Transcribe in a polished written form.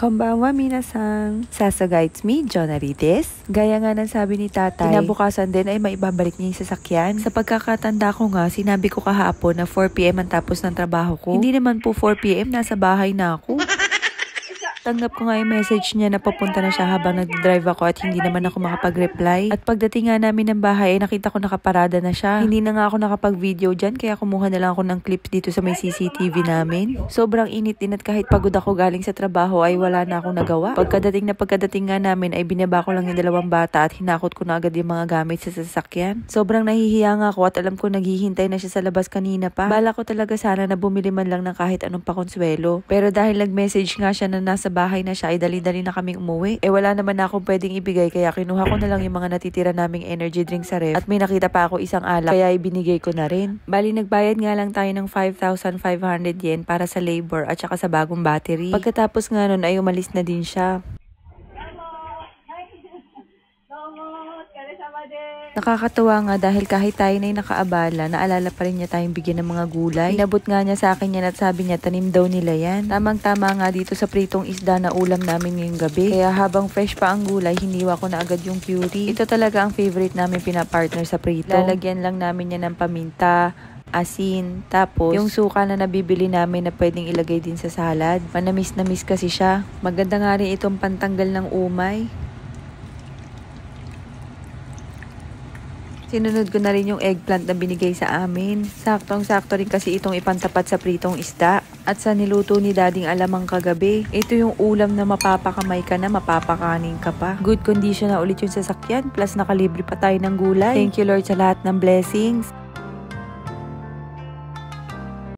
Konbanwa minasan. Sasaga, it's me, Jonari des. Gaya nga ng sabi ni tatay, kinabukasan din ay maibabalik niya yung sasakyan. Sa pagkakatanda ko nga, sinabi ko kahapon na 4 PM ang tapos ng trabaho ko. Hindi naman po 4 PM, nasa bahay na ako. Tanggap ko nga yung message niya na papunta na siya habang nag-drive ako at hindi naman ako makapag-reply. At pagdating nga namin ng bahay, nakita ko nakaparada na siya. Hindi na nga ako nakapag-video dyan, kaya kumuha na lang ako ng clips dito sa may CCTV namin. Sobrang init din at kahit pagod ako galing sa trabaho ay wala na akong nagawa. Pagkadating nga namin ay binaba ko lang yung 2 bata at hinakot ko na agad yung mga gamit sa sasakyan. Sobrang nahihiya nga ako at alam ko naghihintay na siya sa labas kanina pa. Bala ko talaga sana na bumili man lang ng kahit anong pakonsuelo. Pero dahil nag-message nga siya na nasa bahay na siya ay dali-dali na kaming umuwi. Wala naman na akong pwedeng ibigay kaya kinuha ko na lang yung mga natitira naming energy drink sa ref at may nakita pa ako isang alak kaya ibinigay ko na rin. Bali nagbayad nga lang tayo ng 5,500 yen para sa labor at saka sa bagong battery. Pagkatapos nga nun ay umalis na din siya. Nakakatawa nga dahil kahit tayo na'y nakaabala, naalala pa rin niya tayong bigyan ng mga gulay. Inabot nga niya sa akin yan at sabi niya tanim daw nila yan. Tamang-tama nga dito sa pritong isda na ulam namin ngayong gabi. Kaya habang fresh pa ang gulay, hiniwa ko na agad yung curry. Ito talaga ang favorite namin pinapartner sa prito. Lalagyan lang namin yan ng paminta, asin, tapos yung suka na nabibili namin na pwedeng ilagay din sa salad. Manamis na miss kasi siya. Maganda nga rin itong pantanggal ng umay. Sinunod ko na rin yung eggplant na binigay sa amin. Saktong-sakto rin kasi itong ipantapat sa pritong isda. At sa niluto ni Dading Alamang kagabi, ito yung ulam na mapapakamay ka na, mapapakanin ka pa. Good condition na ulit yung sasakyan, plus nakalibre pa tayo ng gulay. Thank you Lord sa lahat ng blessings.